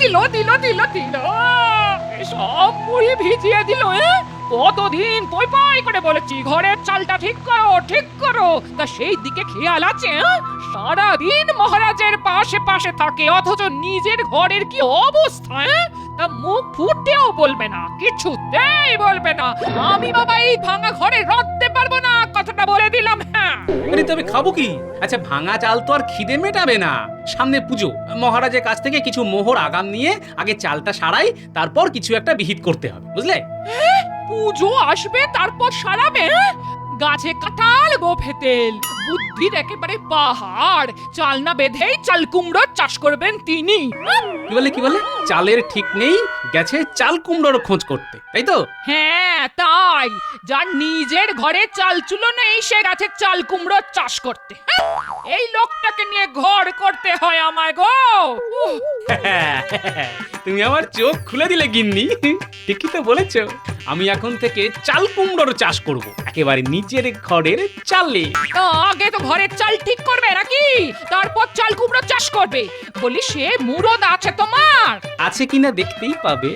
দিল দিল দিল দিল সব মুড়ি ভিজিয়ে দিল। কতদিন পই পই করে বলেছি ঘরের চালটা ঠিক করো ঠিক করো, তা সেই দিকে খেয়াল আছে? সারাদিন মহারাজের পাশে পাশে থাকে অথচ নিজের ঘরের কি অবস্থা, তা মুখ ফুটেও বলবে না, কিছুতেই বলবে না। আমি বাবা এই ভাঙা ঘরে রাখতে পারবো না, কথাটা বলে দিলাম। হ্যাঁ আরে তবে খাবো কি? আচ্ছা ভাঙা চাল তো আর খিদে মেটাবে না, সামনে পুজো, মহারাজের কাছ থেকে কিছু মোহর আগাম নিয়ে আগে চালটা সারাই, তারপর কিছু একটা বিহিত করতে হবে, বুঝলে? পুজো আসবে তারপর সারাবে? গাছে কাঁঠাল গোফে তেল, বুদ্ধির একেবারে পাহাড়। চাল না বেঁধেই চাল কুমড়োর চাষ করবেন তিনি। কি বলে চালের ঠিক নেই, গেছে চাল কুমড়োর খোঁজ করতে, তাই তো? হ্যাঁ তাই, যার নিজের ঘরে চাল চুলো নেই সে গাছে চাল কুমড়োর চাষ করতে। এই লোকটাকে নিয়ে ঘর করতে হয় আমায় গো। তুমি আমার চোখ খুলে দিলে গিন্নি, ঠিকই তো বলেছো। আমি এখন থেকে চাল কুমড়োর চাষ করব, একেবারে নিচের ঘরের চালে। আগে তো ঘরের চাল ঠিক করবে নাকি, তারপর চাল কুমড়ো চাষ করবে। বলি সে মুরদ আছে তোমার? আছে কিনা দেখতেই পাবে।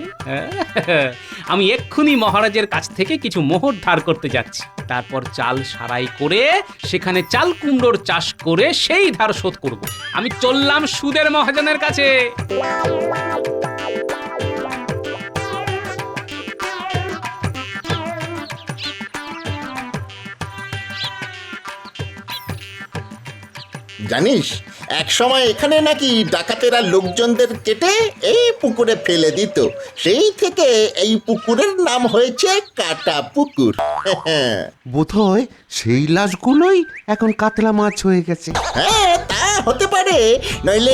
আমি এক্ষুনি মহারাজের কাছ থেকে কিছু মোহর ধার করতে যাচ্ছি, তারপর চাল সারাই করে সেখানে চাল কুমড়োর চাষ করে সেই ধার শোধ করব। আমি চললাম সুদের মহাজনের কাছে। জানিস এক সময় এখানে নাকি ডাকাতেরা লোকজনদের কেটে এই পুকুরে ফেলে দিত, সেই থেকে এই পুকুরের নাম হয়েছে কাটা পুকুর। বোধহয় সেই লাশগুলোই এখন কাতলা মাছ হয়ে গেছে। হ্যাঁ তা হতে পারে, নইলে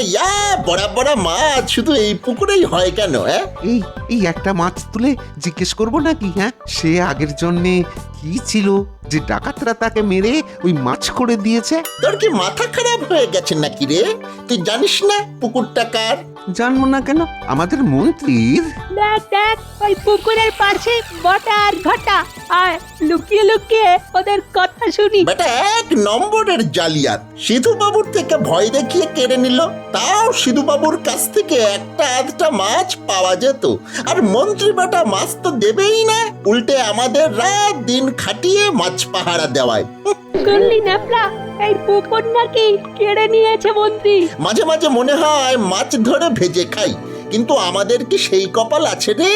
বড়া বড়া মাছ শুধু এই পুকুরেই হয় কেন? এই এই একটা মাছ তুলে জিজ্ঞেস করবো নাকি? হ্যাঁ, সে আগের জন্মে কি ছিল যে ডাকাতরা তাকে মেরে ওই মাছ করে দিয়েছে? তোর কি মাথা খারাপ হয়ে গেছে নাকি রে? তুই জানিস না পুকুরটা কার? জানবো না কেন, আমাদের মন্ত্রীর। দেখ দেখ ওই পুকুরের পাশে বটা আর ঘটা, আর লুকিয়ে লুকিয়ে ওদের কথা শুনি। বেটা এক নম্বরের জালিয়াত। সিধু বাবুর থেকে ভয় দেখিয়ে কেড়ে নিল, তাও সিধু বাবুর কাছ থেকে একটা আধটা মাছ পাওয়া যেত, আর মন্ত্রী বেটা মাছ তো দেবেই না, উল্টে আমাদের রাত দিন খাটিয়ে মাছ পাহারা দেওয়ায়। করলি ন্যাপলা, এই পুকুর নাকি কেড়ে নিয়েছে মন্ত্রী। মাঝে মাঝে মনে হয় মাছ ধরে ভেজে খাই, কিন্তু আমাদের কি সেই কপাল আছে রে?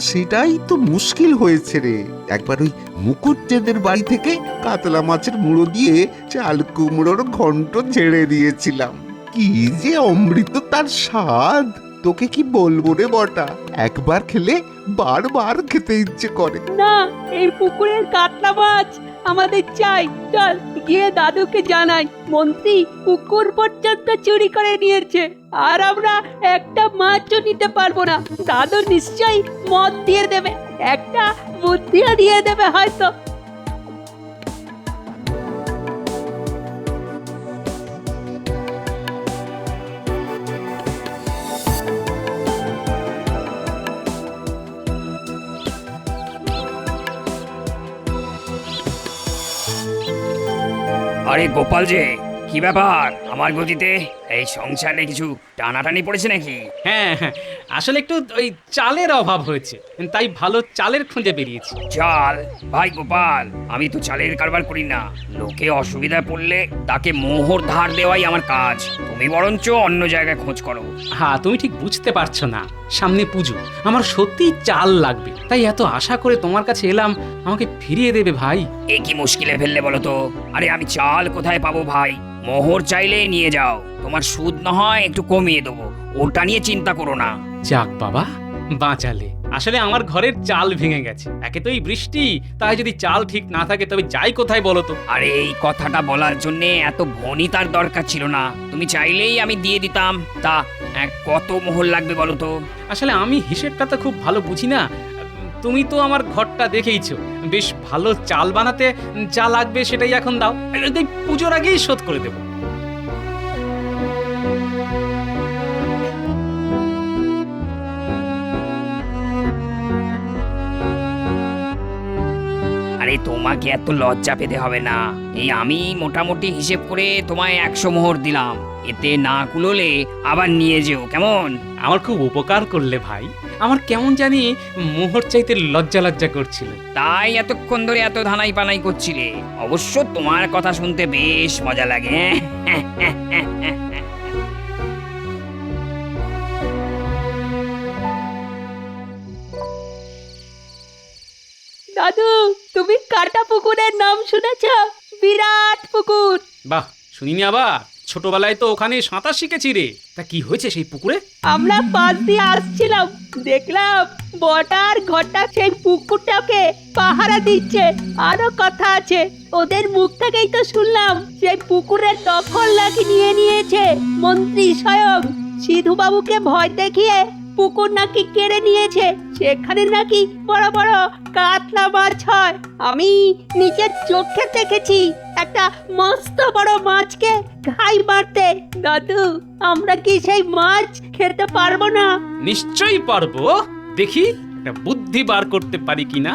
সেটাই তো মুশকিল হয়েছে রে। একবার ওই মুকুটদের বাড়ি থেকে কাতলা মাছের মুড়ো দিয়ে চাল কুমড়োর ঘন্ট ছেড়ে দিয়েছিলাম, কি যে অমৃত তার স্বাদ, তোকে কি বলবো রে বটা, একবার খেলে বারবার খেতে ইচ্ছে করে। না, এই পুকুরের কাতলা মাছ আমাদের চাই। চল গিয়ে দাদুকে জানাই মন্ত্রী পুকুর পর্যন্ত চুরি করে নিয়েছে, আর আমরা একটা মাছও নিতে পারবো না। দাদু নিশ্চয়ই মদ দিয়ে দেবে, একটা বুদ্ধিও দিয়ে দেবে হয়তো। আরে গোপাল যে, কি ব্যাপার? আমার গতিতে এই সংসারে কিছু টানাটানি পড়েছে নাকি? হ্যাঁ, আসলে একটু ওই চালের অভাব হয়েছে, তাই ভালো চালের খোঁজে বেরিয়েছি। চাল? ভাই গোপাল, আমি তো চালের কারবার করি না। লোকে অসুবিধায় পড়লে তাকে মোহর ধার দেওয়াই আমার কাজ। তুমি বরঞ্চ অন্য জায়গায় খোঁজ করো। হ্যাঁ, তুমি ঠিক বুঝতে পারছো না, সামনে পুজো, আমার সত্যিই চাল লাগবে, তাই এত আশা করে তোমার কাছে এলাম, আমাকে ফিরিয়ে দেবে ভাই। এ কি মুশকিলে ফেললে বলো তো? আরে আমি চাল কোথায় পাবো ভাই? মোহর চাইলে নিয়ে যাও, তোমার সুদ না হয় একটু কমিয়ে দেবো, ওটা নিয়ে চিন্তা করো না। যাক বাবা, বাঁচালে। আসলে আমার ঘরের চাল ভেঙে গেছে, একে তো এই বৃষ্টি, তাই যদি চাল ঠিক না থাকে তবে যাই কোথায় বলো তো? আরে এই কথাটা বলার জন্য এত ভনিতার দরকার ছিল না, তুমি চাইলেই আমি দিয়ে দিতাম। তা কত মোহর লাগবে বলো তো? আসলে আমি হিসেবটা তো খুব ভালো বুঝি না, তুমি তো আমার ঘরটা দেখেইছো, বেশ ভালো চাল বানাতে যা লাগবে সেটাই এখন দাও, এই পুজোর আগেই শোধ করে দেবো। আরে আরে তোমাকে এত লজ্জা পেতে হবে না। এই আমি মোটামুটি হিসেব করে তোমায় 100 মোহর দিলাম, এতে না কুলোলে আবার নিয়ে যেও, কেমন? আমার খুব উপকার করলে ভাই। আমার কেমন জানি মোহর চাইতে লজ্জা লজ্জা করছিল। তাই এতক্ষণ ধরে এত ধানাই পানাই করছিলে। অবশ্য তোমার কথা শুনতে বেশ মজা লাগে। দাদু, তুমি কাটা পুকুরের নাম শুনেছ? বিরাট পুকুর। বাহ, শুনিনি আবার। ছোটবেলায় তো ওখানে সাঁতার শিখেছি রে। তা কি হয়েছে সেই পুকুরে? আমরা পাশ দিয়ে আসছিলাম, দেখলাম বটার ঘটা সেই পুকুরটাকে পাহারা দিচ্ছে। আরো কথা আছে, ওদের মুখ থেকেই তো শুনলাম সেই পুকুরের দখল নাকি নিয়ে নিয়েছে মন্ত্রী স্বয়ং। সিধু বাবুকে ভয় দেখিয়ে পুকুর নাকি কেড়ে নিয়েছে। সেখানে নাকি বড় বড় কাতলা মাছ হয়। আমি নিজের চোখে দেখেছি একটা মস্ত বড় মাছকে ঘাই মারতে। দাদু, আমরা কি সেই মাছ খেতে পারবো না? নিশ্চয়ই পারবো। দেখি একটা বুদ্ধি বার করতে পারি কিনা।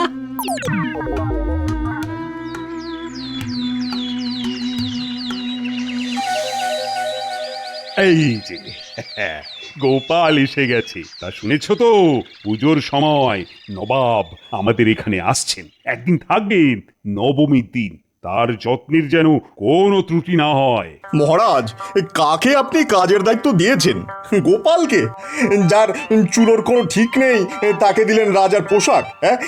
এই যে গোপাল এসে গেছে। তা শুনেছো তো, পুজোর সময় নবাব আমাদের এখানে আসছেন, একদিন থাকবেন, নবমীর দিন। তার যত্নের যেন কোনো ত্রুটি না হয়। মহারাজ, কাকে আপনি কাজের দায়িত্ব দিয়েছেন? গোপালকে, যার চুলোর কোনো ঠিক নেই তাকে দিলেন রাজার পোশাক? হ্যাঁ,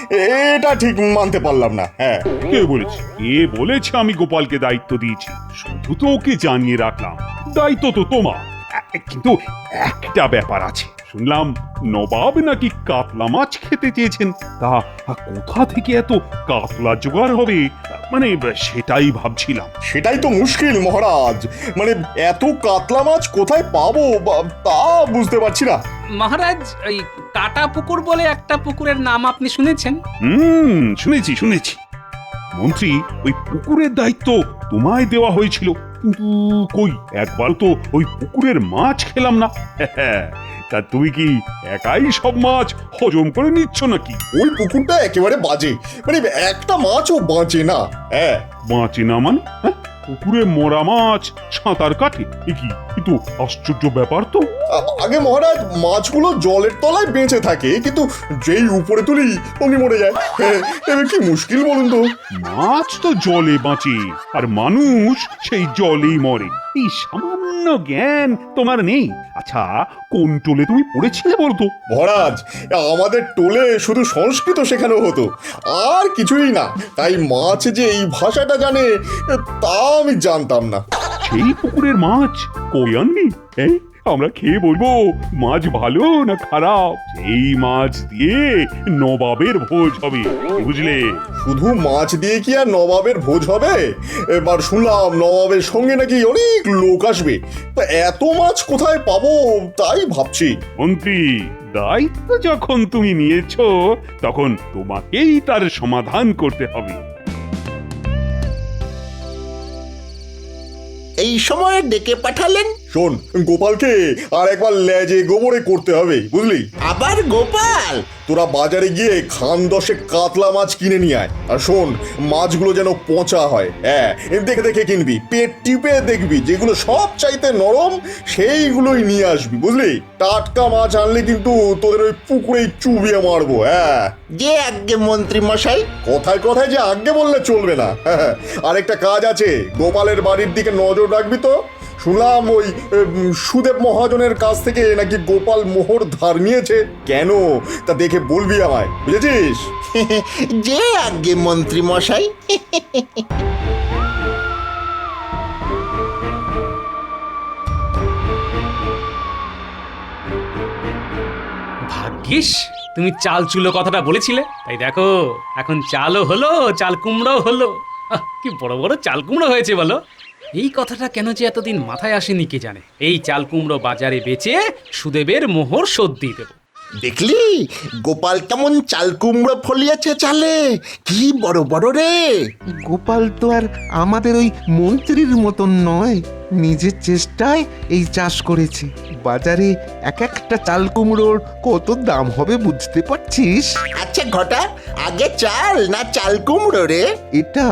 এটা ঠিক মানতে পারলাম না। হ্যাঁ, কে বলেছে আমি গোপালকে দায়িত্ব দিয়েছি? শুধু তো ওকে জানিয়ে রাখলাম, দায়িত্ব তো তোমার। কিন্তু একটা ব্যাপার আছে, শুনলাম নবাব নাকি কাতলা মাছ খেতে চেয়েছেন। তা কোথা থেকে এত কাতলা জোগাড় হবে, মানে সেটাই ভাবছিলাম। সেটাই তো মুশকিল মহারাজ। মানে এত কাতলা মাছ কোথায় পাবো তা বুঝতে পারছি না। মহারাজ, ওই কাটা পুকুর বলে একটা পুকুরের নাম আপনি শুনেছেন? শুনেছি। মন্ত্রী, ওই পুকুরের দায়িত্ব তোমায় দেওয়া হয়েছিল, কিন্তু কই একবার তো ওই পুকুরের মাছ খেলাম না। তা তুমি কি একাই সব মাছ হজম করে নিচ্ছ নাকি? ওই পুকুরটা একেবারে বাজে, মানে একটা মাছও বাঁচে না। হ্যাঁ, বাঁচে না মানে? পুকুরে মরা মাছ সাঁতার কাটে? কিন্তু আশ্চর্য ব্যাপার তো। আগে মহারাজ, মাছগুলো জলের তলায় বেঁচে থাকে, কিন্তু যেই উপরে তুলি অমনি মরে যায়। এবার কি মুশকিল বলুন তো। মাছ তো জলে বাঁচে, আর মানুষ সেই জলেই মরে। এই সামান্য জ্ঞান তোমার নেই? আচ্ছা, কোন টোলে তুমি পড়েছিলে বলতো? মহারাজ, আমাদের টোলে শুধু সংস্কৃত শেখানো হতো, আর কিছুই না। তাই মাছ যে এই ভাষাটা জানে তা আমি জানতাম না। সেই পুকুরের মাছ কই আনবি? আমরা খেয়ে বলবো মাছ ভালো না খারাপ। এই মাছ দিয়ে নবাবের ভোজ হবে, বুঝলে? শুধু মাছ দিয়ে কি আর নবাবের ভোজ হবে? এবার শুনলাম নবাবের সঙ্গে নাকি অনেক লোক আসবে। তা এত মাছ কোথায় পাবো তাই ভাবছি। মন্ত্রী, দায়িত্ব যখন তুমি নিয়েছো, তখন তোমাকেই তার সমাধান করতে হবে। এই সময় ডেকে পাঠালেন? শোন, গোপালকে আর একবার লেজে গোবরে করতে হবে, বুঝলি? আবার গোপাল? তোরা বাজারে গিয়ে খান 10 কাতলা মাছ কিনে নিয়ে আয়। আর শোন, মাছগুলো যেন পচা হয়। হ্যাঁ, দেখে দেখে কিনবি, পেট টিপে দেখবি, যেগুলো সব চাইতে নরম সেইগুলোই নিয়ে আসবি, বুঝলি? টাটকা মাছ আনলে কিন্তু তোদের ওই পুকুরেই চুবিয়ে মারবো। হ্যাঁ, যে আজ্ঞে মন্ত্রী মশাই। কথায় কথায় যে আজ্ঞে বললে চলবে না। আরেকটা কাজ আছে, গোপালের বাড়ির দিকে নজর রাখবি তো। শুনলাম ওই সুদেব মহাজনের কাছ থেকে নাকি গোপাল মোহর ধার নিয়েছে। কেন তা দেখে বলবি আমায়, বুঝেছিস? যে আজ্ঞে মন্ত্রী মশাই। ভাগ্যিস তুমি চাল চুলো কথাটা বলেছিলে, তাই দেখো এখন চালও হলো, চাল কুমড়ো হলো। কি বড় বড় চাল কুমড়ো হয়েছে বলো। এই কথাটা কেন যে এতদিন মাথায় আসেনি কে জানে। এই চাল কুমড়ো বাজারে বেচে সুদেবের মোহর শোধ দিয়ে দেবো। দেখলি গোপাল কেমন চাল কুমড়ো ফলিয়েছে চালে, কি বড় বড় রে। গোপাল তো আর আমাদের ওই মন্ত্রীর মতন নয়, নিজের চেষ্টায় এই চাষ করেছে। বাজারে এক একটা চাল কুমড়োর কত দাম হবে বুঝতে পারছিস? আচ্ছা ঘটা, আগে চাল না চাল কুমড়ো রে? এটা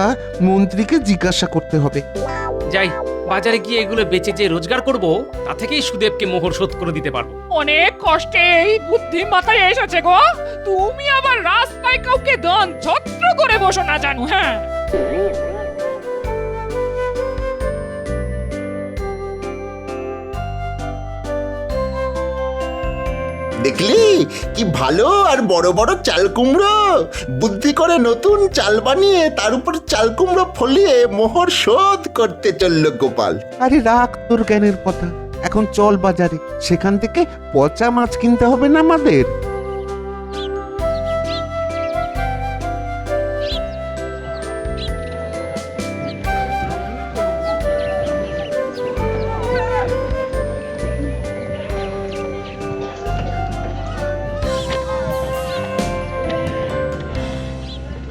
মন্ত্রীকে জিজ্ঞাসা করতে হবে। যাই, বাজারে গিয়ে এগুলো বেচে যে রোজগার করব তা থেকেই সুদেবকে মোহর শোধ করে দিতে পারবো। অনেক কষ্টে এই বুদ্ধি মাথায় এসেছে গো। তুমি আবার রাস্তায় কাউকে দান ছত্র করে বসো না জানো। হ্যাঁ, দেখলি কি ভালো আর বড় বড় চাল কুমড়ো। বুদ্ধি করে নতুন চাল বানিয়ে তার উপর চাল কুমড়ো ফলিয়ে মোহর শোধ করতে চলল গোপাল। আরে রাখ তোর জ্ঞানের কথা, এখন চল বাজারে, সেখান থেকে পচা মাছ কিনতে হবে না আমাদের।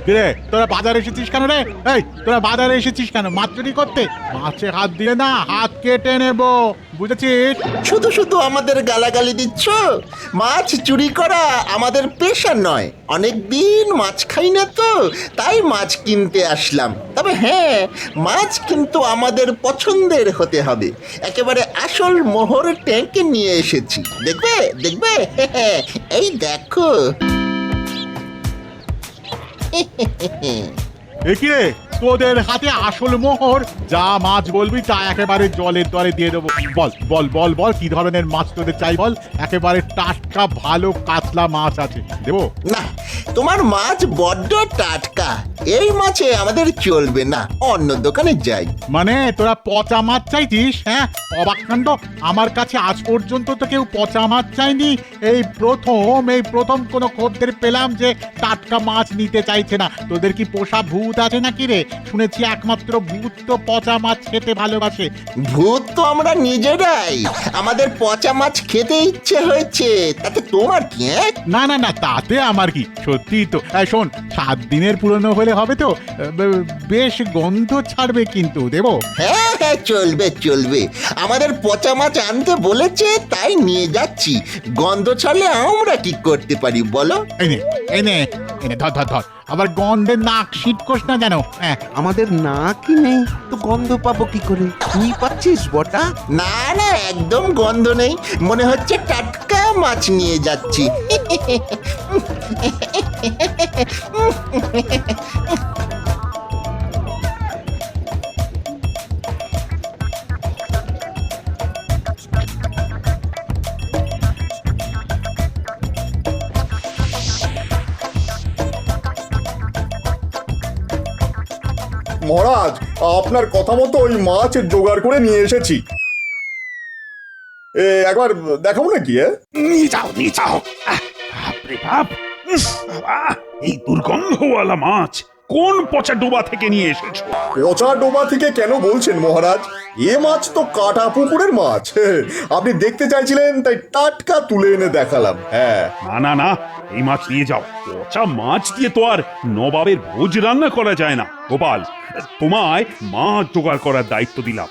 কিরে তোরা বাজারে এসেছিস কেন রে? এই তোরা বাজারে এসেছিস কেন? মাছ চুরি করতে? মাছে হাত দিলে না হাত কেটে নেব, বুঝেছিস? শুধু শুধু আমাদের গালাগালি দিচ্ছ? মাছ চুরি করা আমাদের পেশা নয়, অনেক দিন মাছ খাই না তো, তাই মাছ কিনতে আসলাম। তবে হ্যাঁ, মাছ কিন্তু আমাদের পছন্দের হতে হবে। একেবারে আসল মোহর ট্যাঙ্কে নিয়ে এসেছি, দেখবে দেখবে। এই দেখো। এ কি রে, তোদের হাতে আসল মোহর? যা মাছ বলবি তা একেবারে জলের দরে দিয়ে দেবো। বল বল বল বল, কি ধরনের মাছ তোদের চাই বল? একেবারে টাটকা ভালো কাতলা মাছ আছে, দেবো? না, তোমার মাছ বড্ড টাটকা, এই মাছে আমাদের চলবে না, অন্য দোকানে যাই। মানে তোরা পচা মাছ চাইছিস? হ্যাঁ, অবাক কাণ্ড, আমার কাছে আজ পর্যন্ত তো কেউ পচা মাছ চাইনি। এই প্রথম কোনো খদ্দের পেলাম যে টাটকা মাছ নিতে চাইছে না। তোদের কি পোষা ভূত আছে নাকি রে? শুনেছি একমাত্র ভূত তো পচা মাছ খেতে ভালোবাসে। ভূত তো আমরা নিজেরাই, আমাদের পচা মাছ খেতে ইচ্ছে হয়েছে, তাতে তোমার কি? না না না, তাতে আমার কি, সত্যি তো। শোন, 7 দিনের পুরনো হলে হবে তো? বেশ গন্ধ ছাড়বে কিন্তু, দেবো? হ্যাঁ হ্যাঁ, চলবে চলবে, আমাদের পচা মাছ আনতে বলেছে তাই নিয়ে যাচ্ছি। গন্ধ ছাড়লে আমরা কি করতে পারি বলো? এনে এনে এনে ধর ধর ধর, আবার গন্ধে নাক শীতকোষ না যেন। হ্যাঁ, আমাদের না কি নেই তো গন্ধ পাবো কি করে? তুই পাচ্ছিস বটা? না না, একদম গন্ধ নেই, মনে হচ্ছে টাটকা মাছ নিয়ে যাচ্ছি। মহারাজ, আপনার কথা মতো ওই মাছ জোগাড় করে নিয়ে এসেছি। একবার দেখাবো নাকি? নিয়ে যাও। বাপরে বাপ, বাবা, এই দুর্গন্ধওয়ালা মাছ কোন পচা ডোবা থেকে নিয়ে এসেছো? পচা ডোবা থেকে কেন বলছেন মহারাজ? এ মাছ তো কাটা পুকুরের মাছ। আপনি দেখতে চাইছিলেন তাই টাটকা তুলে এনে দেখালাম। হ্যাঁ, না না, এই মাছ নিয়ে যাও। পচা মাছ দিয়ে তো আর নবাবের ভোজ রান্না করা যায় না। গোপাল, তোমায় মাছ জোগাড় করার দায়িত্ব দিলাম।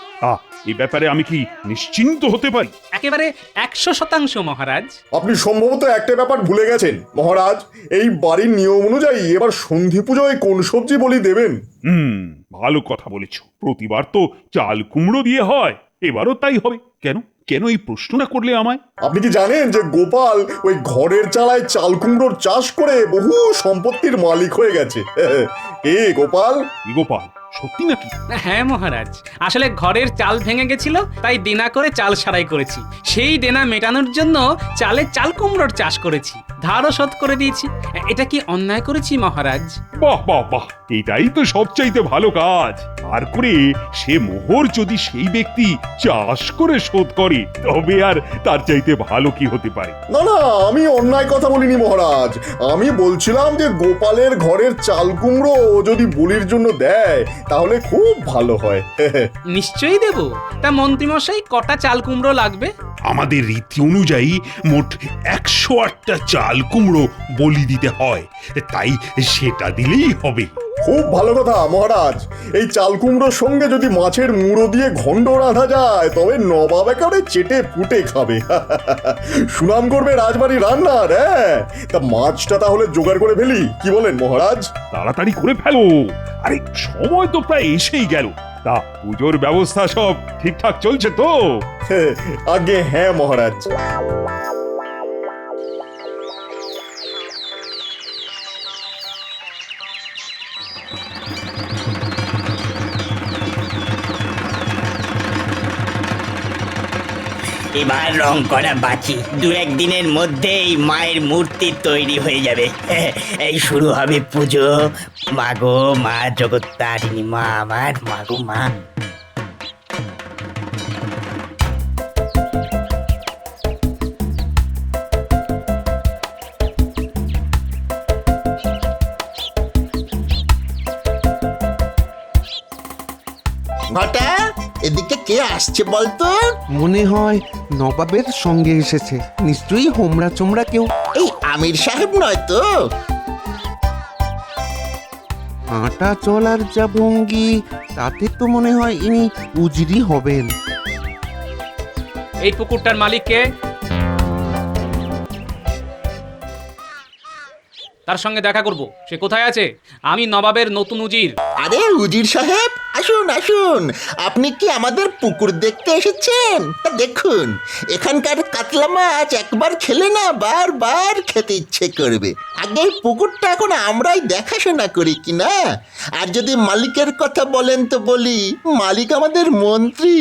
এই ব্যাপারে আমি কি নিশ্চিন্ত হতে পারি? একেবারে 100% মহারাজ। আপনি সম্ভবত একটা ব্যাপার ভুলে গেছেন মহারাজ। এই বাড়ির নিয়ম অনুযায়ী এবার সন্ধি পুজোয় কোন সবজি বলি দেবেন? ভালো কথা বলেছো। প্রতিবার তো চাল কুমড়ো দিয়ে হয়, এবারও তাই হবে। কেন কেন এই প্রশ্নটা করলে আমায়? আপনি কি জানেন যে গোপাল ওই ঘরের চালায় চাল কুমড়োর চাষ করে বহু সম্পত্তির মালিক হয়ে গেছে? গোপাল, গোপাল, সত্যি নাকি? হ্যাঁ মহারাজ, আসলে ঘরের চাল ভেঙে গেছিল, তাই দেনা করে চাল সারাই করেছি। সেই দেনা মেটানোর জন্য চালে চাল কুমড়োর চাষ করেছি, ধারও শোধ করে দিয়েছি। এটা কি অন্যায় করেছি মহারাজ? বাহ বাহ বাহ, এটাই তো সবচাইতে ভালো কাজ। আর করে সে মোহর যদি সেই ব্যক্তি চাষ করে শোধ করে, তবে আর তার চাইতে ভালো কি হতে পারে? না না, আমি অন্যায় কথা বলিনি মহারাজ। আমি বলছিলাম যে গোপালের ঘরের চাল কুমড়ো যদি বলির জন্য দেয় তাহলে খুব ভালো হয়। নিশ্চয়ই দেব। তা মন্ত্রীমশাই, কটা চাল কুমড়ো লাগবে? আমাদের রীতি অনুযায়ী মোট 108টা চাল কুমড়ো বলি দিতে হয়, তাই সেটা দিলেই হবে। খুব ভালো কথা মহারাজ। এই চাল কুমড়োর সঙ্গে যদি মাছের মুড়ো দিয়ে ঘন্ট রাঁধা যায় তবে নবাব একেবারে চেটে ফুটে খাবে। সুনাম করবে রাজবাড়ির রান্নার। হ্যাঁ, তা মাছটা তাহলে জোগাড় করে ফেলি, কি বলেন মহারাজ? তাড়াতাড়ি করে ফেলো, আরে সময় তো প্রায় এসেই গেল। তা পুজোর ব্যবস্থা সব ঠিকঠাক চলছে তো? আগে হ্যাঁ মহারাজ। এবার রং করা বাকি, দু একদিনের মধ্যেই মায়ের মূর্তি তৈরি হয়ে যাবে। এই শুরু হবে পুজো। মাগো মা জগত্তারিণী মা, আমার মাগো মা। ঘটা, এদিকে কে আসছে বলতো? মনে হয় নবাবের সঙ্গে এসেছে, নিশ্চয়ই হোমরা চোমরা কেউ। এই আমির সাহেব নয় তো? হাঁটা চলার যা ভঙ্গি, তাতে তো মনে হয় ইনি উজিরি হবেন। এই পুকুরটার মালিক কে? তার সঙ্গে দেখা করব। সে কোথায় আছে? আমি নবাবের নতুন উজির। আরে উজির সাহেব, আসুন আসুন। আপনি কি আমাদের পুকুর দেখতে এসেছেন? তা দেখুন, এখানকার কাতলা মাছ একবার খেলে না বারবার খেতে ইচ্ছে করবে। আগে এই পুকুরটা এখন আমরাই দেখাশোনা করি কি না? আর যদি মালিকের কথা বলেন তো বলি, মালিক আমাদের মন্ত্রী।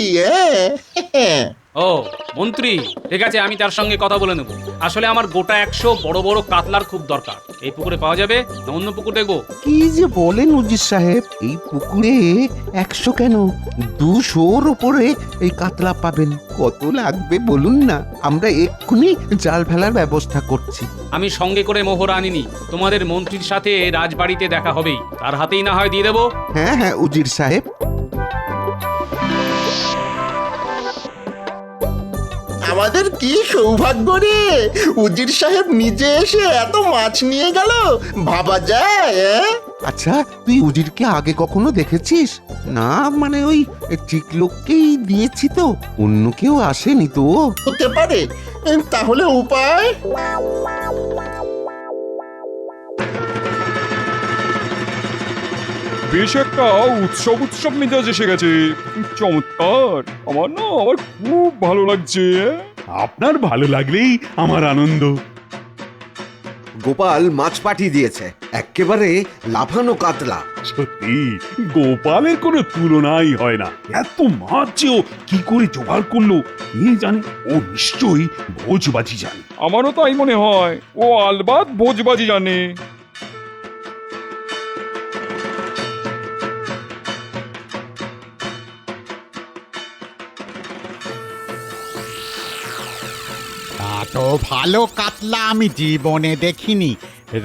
হ্যাঁ ও মন্ত্রী, ঠিক আছে, আমি তার সঙ্গে কথা বলে নেব। আসলে আমার গোটা 100 বড় বড় কাতলার খুব দরকার। এই পুকুরে পাওয়া যাবে না অন্য পুকুর দেখবো? কি যে বলেন উজির সাহেব, এই পুকুরে 100 কেন 200-র উপরে এই কাতলা পাবেন। কত লাগবে বলুন না, আমরা এক্ষুনি জাল ফেলার ব্যবস্থা করছি। আমি সঙ্গে করে মোহর আনিনি। তোমাদের মন্ত্রীর সাথে রাজবাড়িতে দেখা হবেই, তার হাতেই না হয় দিয়ে দেবো। হ্যাঁ হ্যাঁ উজির সাহেব। আমাদের কি সৌভাগ্য রে, উজির সাহেব নিজে এসে এত মাছ নিয়ে গেল, ভাবা যায়? আচ্ছা, তুই উজিরকে আগে কখনো দেখেছিস? না মানে ওই ঠিক লোককেই দিয়েছি তো, অন্য কেউ আসেনি তো। হতে পারে, তাহলে উপায়? বেশ একটা উৎসব মেজাজ এসে গেছে। চমৎকার, আমার খুব ভালো লাগছে। আপনার ভালো লাগলেই আমার আনন্দ। গোপাল মাছ পাঠিয়ে দিয়েছে, একেবারে লাফানো কাতলা। সত্যি গোপালের কোনো তুলনাই হয় না। এত মাছ যে ও কি করে জোগাড় করলো কে জানে। ও নিশ্চয়ই ভোজবাজি জানে। আমারও তাই মনে হয়, ও আলবাত ভোজবাজি জানে। এত ভালো কাতলা আমি জীবনে দেখিনি।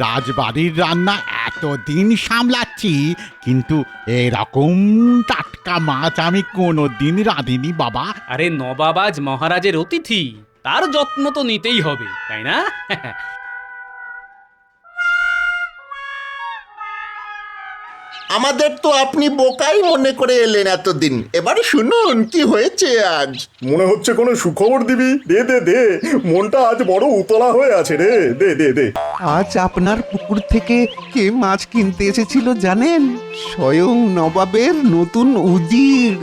রাজবাড়ির রান্না এতদিন সামলাচ্ছি, কিন্তু এরকম টাটকা মাছ আমি কোনোদিন রাঁধিনি বাবা। আরে নবাবাজ মহারাজের অতিথি, তার যত্ন তো নিতেই হবে, তাই না? আমাদের তো আপনি বোকাই মনে করে এলেন এতদিন। এবার শুনুন কি হয়েছে আজ। মনে হচ্ছে কোনো সুখবর দিবি। দে দে দে, মনটা আজ বড় উতলা হয়ে আছে রে। দে দে দে। আজ আপনার পুকুর থেকে কে মাছ কিনতে এসেছিল জানেন? স্বয়ং নবাবের নতুন উজির।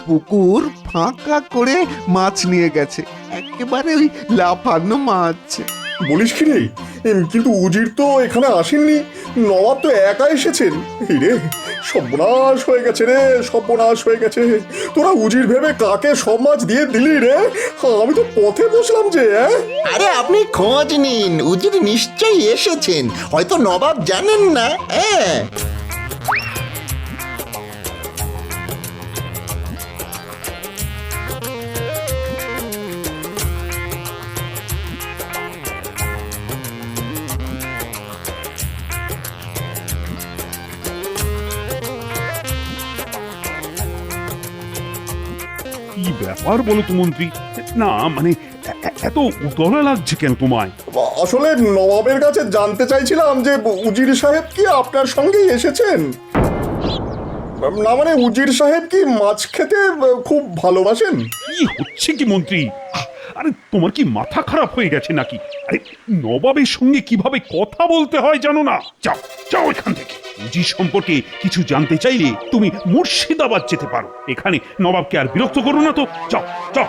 পুকুর ফাঁকা করে মাছ নিয়ে গেছে, একেবারে ওই লাফানো মাছ। বলিস কি রে? কিন্তু উজির তো এখানে আসেননি, নবাব তো একা এসেছেন। রে সর্বনাশ হয়ে গেছে রে, সর্বনাশ হয়ে গেছে। তোরা উজির ভেবে কাকে সব মাছ দিয়ে দিলি রে? আমি তো পথে বসলাম যে। আরে আপনি খোঁজ নিন, উজির নিশ্চয়ই এসেছেন, হয়তো নবাব জানেন না। কি ব্যাপার ব্যাপার বলো তো মন্ত্রী? না মানে এত উতলা লাগছে কেন তোমায়? আসলে নবাবের কাছে জানতে চাইছিলাম যে উজির সাহেব কি আপনার সঙ্গেই এসেছেন। না মানে উজির সাহেব কি মাছ খেতে খুব ভালোবাসেন? কি হচ্ছে কি মন্ত্রী? আরে তোমার কি মাথা খারাপ হয়ে গেছে নাকি? আরে নবাবের সঙ্গে কিভাবে কথা বলতে হয় জানো না? যাও যাও এখান থেকে। উজির সম্পর্কে কিছু জানতে চাইলে তুমি মুর্শিদাবাদ যেতে পারো। এখানে নবাবকে আর বিরক্ত করো না তো। যাও যাও।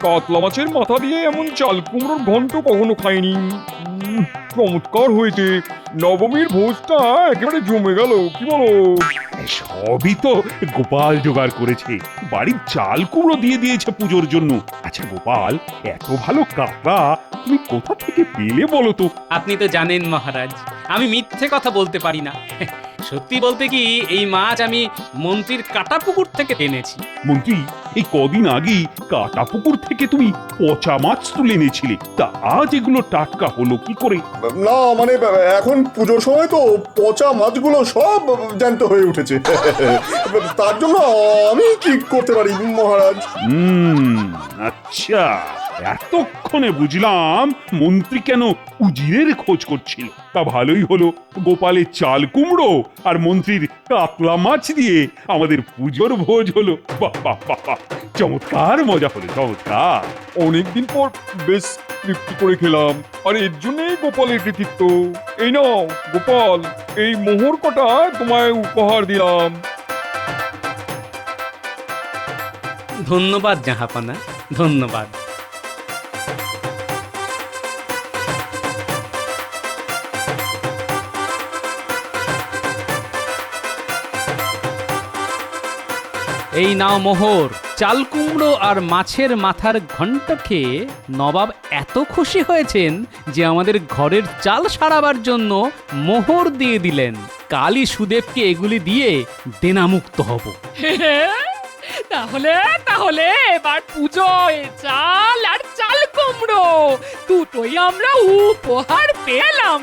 কাতলা মাছের মাথা দিয়ে এমন চাল কুমড়োর ঘন্ট কখনো খাইনি। চমৎকার হয়েছে। নবমীর ভোজটা একেবারে জমে গেল, কি বলো? সবই তো গোপাল জোগাড় করেছে। বাড়ির চাল কুমড়ো দিয়ে দিয়েছে পুজোর জন্য। আচ্ছা গোপাল, এত ভালো কাতলা তুমি কোথা থেকে পেলে বলো তো? আপনি তো জানেন মহারাজ, আমি মিথ্যে কথা বলতে পারি না। সত্যি বলতে কি, এই মাছ আমি মন্ত্রীর কাটা পুকুর থেকে এনেছি। মন্ত্রী, এই কদিন আগেই কাটা পুকুর থেকে তুমি পচা মাছ তুলে এনেছিলে, তা আজ এগুলো টাটকা হলো কি করে? না মানে এখন পুজোর সময় তো পচা মাছগুলো সব জ্যান্ত হয়ে উঠেছে। তার জন্য আমি কি করতে পারি মহারাজ? আচ্ছা, এতক্ষণে বুঝলাম মন্ত্রী কেন উজিরের খোঁজ করছিল। তা ভালোই হলো, গোপালের চাল কুমড়ো আর মন্ত্রীর কাতলা মাছ দিয়ে আমাদের পুজোর ভোজ হলো। বাহ বাহ বাহ বাহ, চমৎকার মজা হলো, চমৎকার। অনেকদিন পর বেশ তৃপ্তি করে খেলাম, আর এর জন্যই গোপালের কৃতিত্ব। এই নাও গোপাল, এই মোহর কটা তোমায় উপহার দিলাম। ধন্যবাদ জাহাপানা, ধন্যবাদ। এই নাও মোহর। চাল কুমড়ো আর মাছের মাথার ঘন্ট খেয়ে নবাব এত খুশি হয়েছেন যে আমাদের ঘরের চাল সারাবার জন্য মোহর দিয়ে দিলেন। কালই সুদেবকে এগুলি দিয়ে দেনামুক্ত হব। তাহলে তাহলে এবার পুজোয় চাল আর চাল কুমড়ো দুটোই আমরা উপহার পেলাম।